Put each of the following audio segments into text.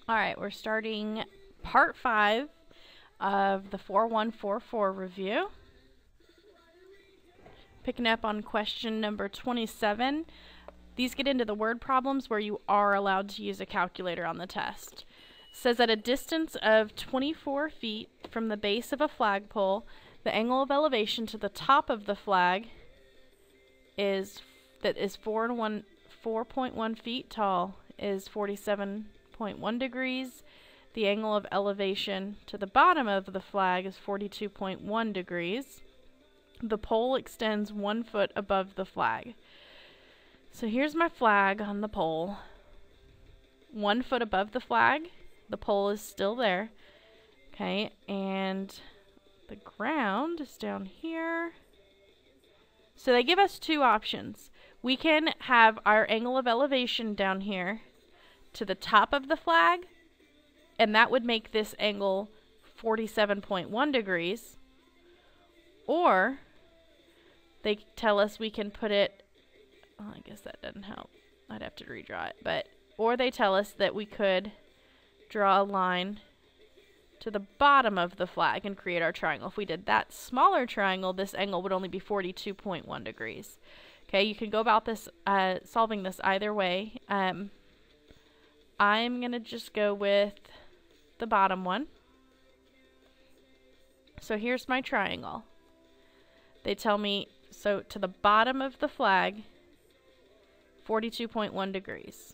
Alright, we're starting part 5 of the 4144 review. Picking up on question number 27. These get into the word problems where you are allowed to use a calculator on the test. It says at a distance of 24 feet from the base of a flagpole, the angle of elevation to the top of the flag is 4.1 feet tall is 47.1 degrees. The angle of elevation to the bottom of the flag is 42.1 degrees. The pole extends 1 foot above the flag. So here's my flag on the pole. 1 foot above the flag. The pole is still there. Okay, and the ground is down here. So they give us two options. We can have our angle of elevation down here to the top of the flag, and that would make this angle 47.1 degrees. Or they tell us we can put it, well, I guess that doesn't help. I'd have to redraw it. Or they tell us that we could draw a line to the bottom of the flag and create our triangle. If we did that smaller triangle, this angle would only be 42.1 degrees. Okay, you can go about this, solving this either way. I'm going to just go with the bottom one. So here's my triangle. They tell me, so to the bottom of the flag, 42.1 degrees.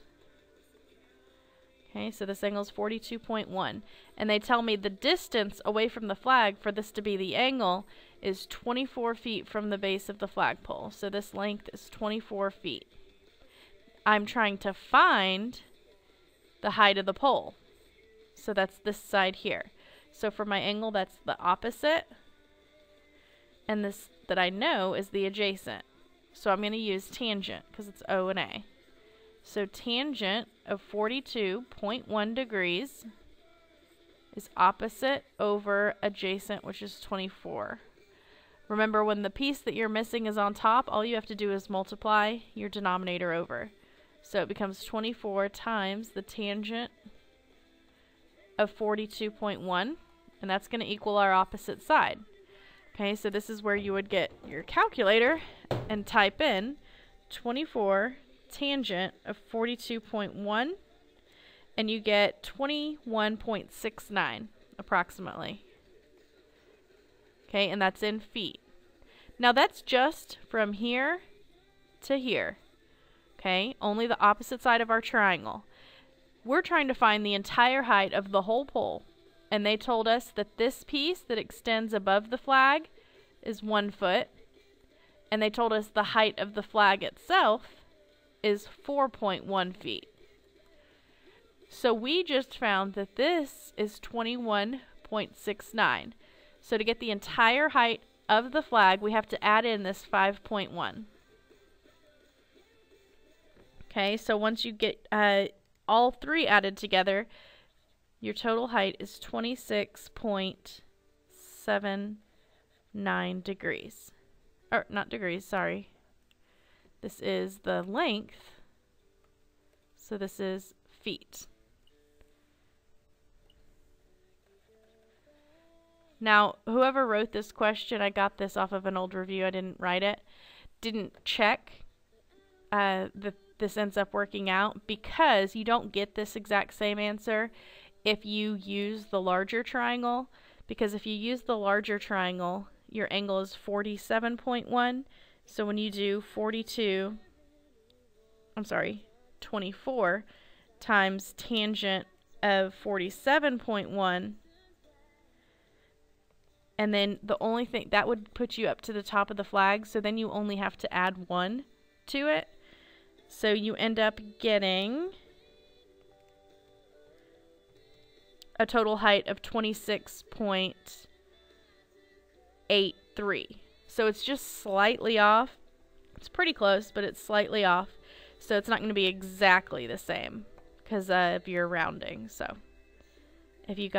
Okay, so this angle is 42.1. And they tell me the distance away from the flag for this to be the angle is 24 feet from the base of the flagpole. So this length is 24 feet. I'm trying to find the height of the pole. So that's this side here. So for my angle, that's the opposite. And this that I know is the adjacent. So I'm going to use tangent because it's O and A. So tangent of 42.1 degrees is opposite over adjacent, which is 24. Remember, when the piece that you're missing is on top, all you have to do is multiply your denominator over. So it becomes 24 times the tangent of 42.1, and that's going to equal our opposite side. Okay, so this is where you would get your calculator and type in 24 tangent of 42.1, and you get 21.69 approximately. Okay, and that's in feet. Now that's just from here to here. Okay, only the opposite side of our triangle. We're trying to find the entire height of the whole pole, and they told us that this piece that extends above the flag is 1 foot, and they told us the height of the flag itself is 4.1 feet. So we just found that this is 21.69. So to get the entire height of the flag, we have to add in this 5.1. Okay, so once you get all three added together, your total height is 26.79 degrees. Or not degrees, sorry. This is the length. So this is feet. Now, whoever wrote this question, I got this off of an old review, I didn't write it, didn't check that this ends up working out, because you don't get this exact same answer if you use the larger triangle. Because if you use the larger triangle, your angle is 47.1. So when you do 24 times tangent of 47.1, and then the only thing that would put you up to the top of the flag, so then you only have to add 1 to it. So you end up getting a total height of 26.83. So it's just slightly off. It's pretty close, but it's slightly off. So it's not going to be exactly the same because of your rounding. So if you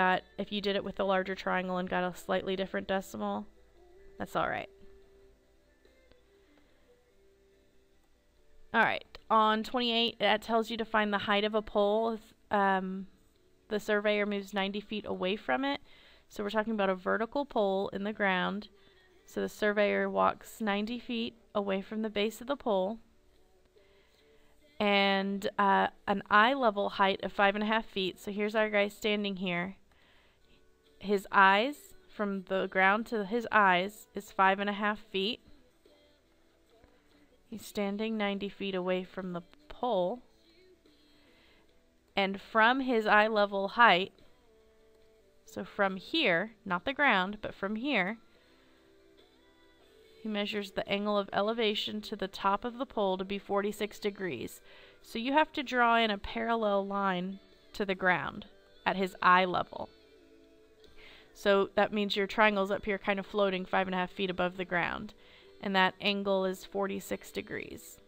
did it with the larger triangle and got a slightly different decimal, that's all right. All right, on 28, that tells you to find the height of a pole. the surveyor moves 90 feet away from it. So we're talking about a vertical pole in the ground. So the surveyor walks 90 feet away from the base of the pole. And an eye level height of 5.5 feet. So here's our guy standing here. His eyes, from the ground to his eyes, is 5.5 feet. He's standing 90 feet away from the pole. And from his eye level height, so from here, not the ground, but from here, he measures the angle of elevation to the top of the pole to be 46 degrees. So you have to draw in a parallel line to the ground at his eye level. So that means your triangle's up here kind of floating 5.5 feet above the ground. And that angle is 46 degrees.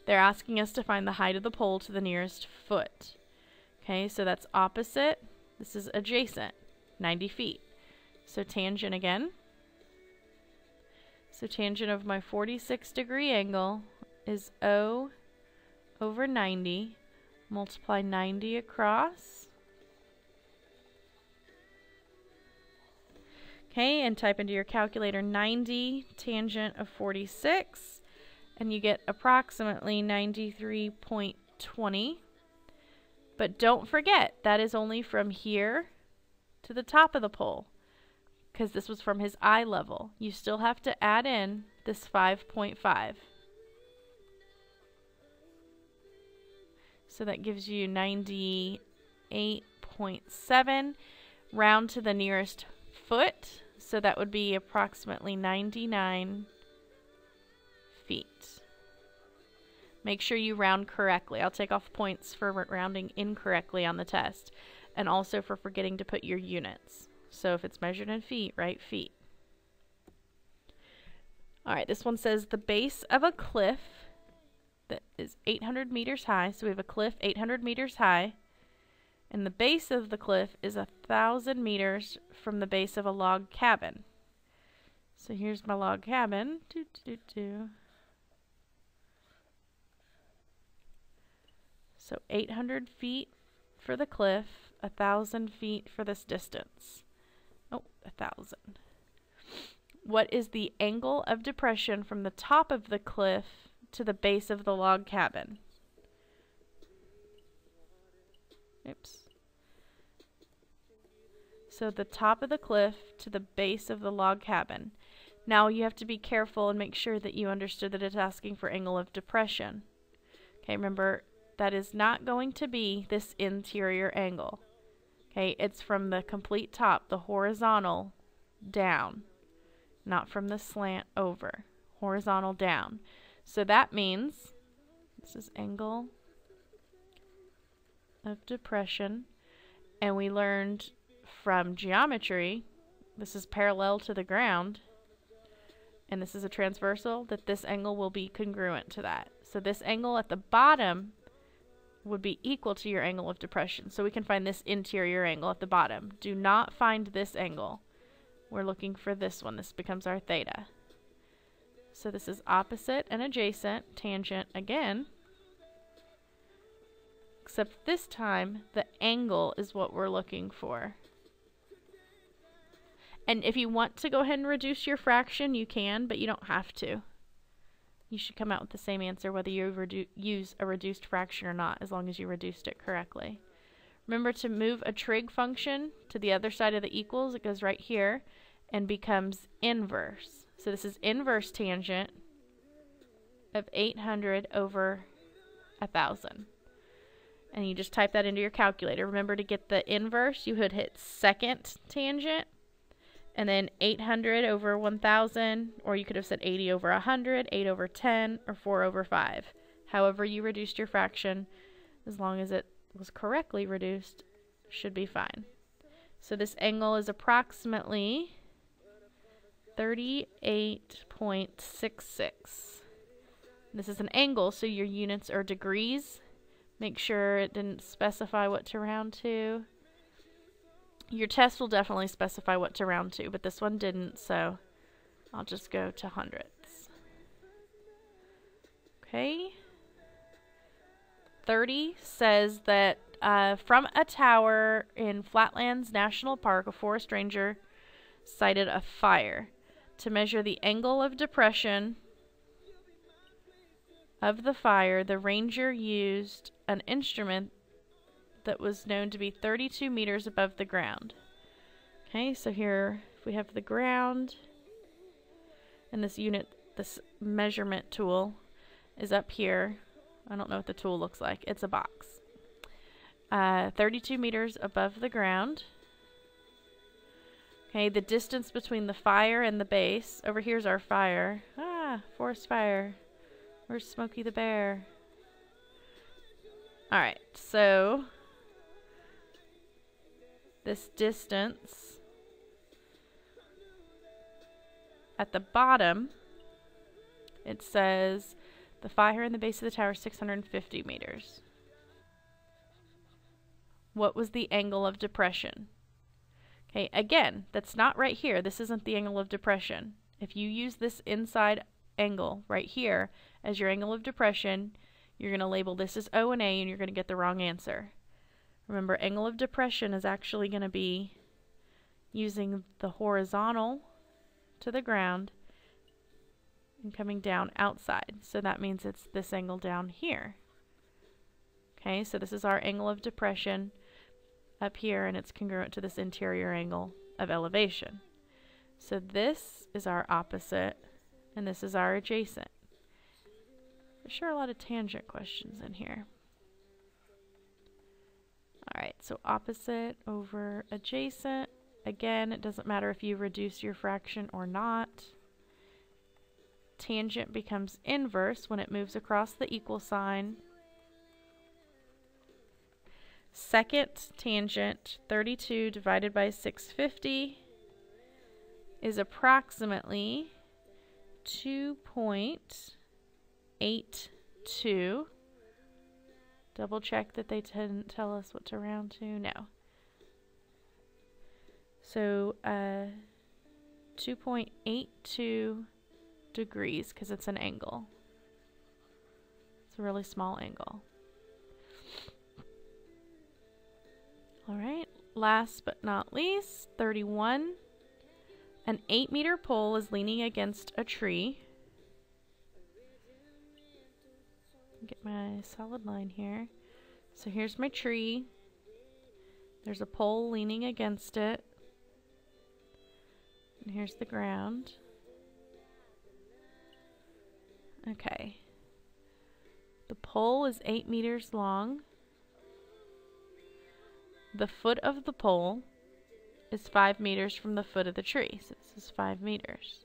They're asking us to find the height of the pole to the nearest foot. Okay, so that's opposite. This is adjacent, 90 feet. So tangent again. So tangent of my 46 degree angle is O over 90. Multiply 90 across. Okay, and type into your calculator 90 tangent of 46. And you get approximately 93.20. But don't forget, that is only from here to the top of the pole, because this was from his eye level. You still have to add in this 5.5. So that gives you 98.7. Round to the nearest foot, so that would be approximately 99 feet. Make sure you round correctly. I'll take off points for rounding incorrectly on the test, and also for forgetting to put your units. So if it's measured in feet, write feet. Alright, this one says the base of a cliff that is 800 meters high. So we have a cliff 800 meters high, and the base of the cliff is 1,000 meters from the base of a log cabin. So here's my log cabin. So 800 feet for the cliff, 1,000 feet for this distance. Oh, 1,000. What is the angle of depression from the top of the cliff to the base of the log cabin? Oops. So the top of the cliff to the base of the log cabin. Now you have to be careful and make sure that you understood that it's asking for angle of depression. Okay, remember, that is not going to be this interior angle. Okay, it's from the complete top, the horizontal, down. Not from the slant over. Horizontal down. So that means, this is angle of depression. And we learned from geometry, this is parallel to the ground, and this is a transversal, that this angle will be congruent to that. So this angle at the bottom would be equal to your angle of depression. So we can find this interior angle at the bottom. Do not find this angle. We're looking for this one. This becomes our theta. So this is opposite and adjacent, tangent again. Except this time, the angle is what we're looking for. And if you want to go ahead and reduce your fraction, you can, but you don't have to. You should come out with the same answer whether you use a reduced fraction or not, as long as you reduced it correctly. Remember to move a trig function to the other side of the equals. It goes right here and becomes inverse. So this is inverse tangent of 800 over 1,000. And you just type that into your calculator. Remember, to get the inverse, you would hit second tangent, and then 800 over 1,000, or you could have said 80 over 100, 8 over 10, or 4 over 5. However you reduced your fraction, as long as it was correctly reduced, should be fine. So this angle is approximately 38.66. This is an angle, so your units are degrees. Make sure it didn't specify what to round to. Your test will definitely specify what to round to, but this one didn't, so I'll just go to hundredths. Okay. 30 says that from a tower in Flatlands National Park, a forest ranger sighted a fire. To measure the angle of depression of the fire, the ranger used an instrument that was known to be 32 meters above the ground. Okay, so here if we have the ground, and this measurement tool is up here. I don't know what the tool looks like. It's a box. 32 meters above the ground. Okay, the distance between the fire and the base. Over here's our fire. Forest fire. Where's Smokey the Bear? Alright, so this distance at the bottom, it says the fire in the base of the tower is 650 meters. What was the angle of depression? Okay, again, that's not right here. This isn't the angle of depression. If you use this inside angle right here as your angle of depression, you're going to label this as O and A, and you're going to get the wrong answer. Remember, angle of depression is actually going to be using the horizontal to the ground and coming down outside. So that means it's this angle down here. Okay, so this is our angle of depression up here, and it's congruent to this interior angle of elevation. So this is our opposite, and this is our adjacent. There's sure a lot of tangent questions in here. Alright, so opposite over adjacent. Again, it doesn't matter if you reduce your fraction or not. Tangent becomes inverse when it moves across the equal sign. Second tangent, 32 divided by 650, is approximately 2.82. Double check that they didn't tell us what to round to. No. So 2.82 degrees because it's an angle. It's a really small angle. Alright, last but not least, 31. An 8-meter pole is leaning against a tree. Get my solid line here. So here's my tree. There's a pole leaning against it. And here's the ground. Okay. The pole is 8 meters long. The foot of the pole is 5 meters from the foot of the tree. So this is 5 meters.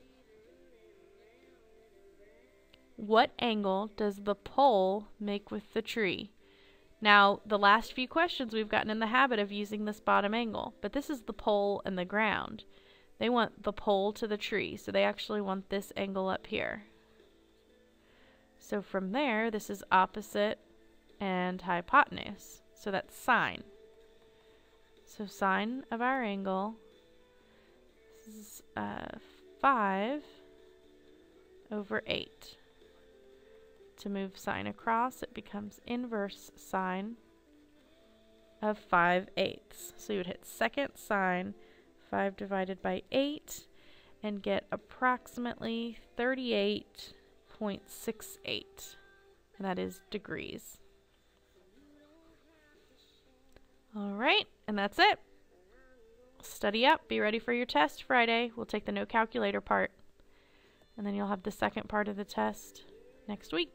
What angle does the pole make with the tree? Now, the last few questions we've gotten in the habit of using this bottom angle, but this is the pole and the ground. They want the pole to the tree, so they actually want this angle up here. So from there, this is opposite and hypotenuse. So that's sine. So sine of our angle is 5 over 8. To move sine across, it becomes inverse sine of 5/8. So you would hit second sine 5 divided by 8 and get approximately 38.68. And that is degrees. Alright, and that's it. Study up, be ready for your test Friday. We'll take the no calculator part. And then you'll have the second part of the test next week.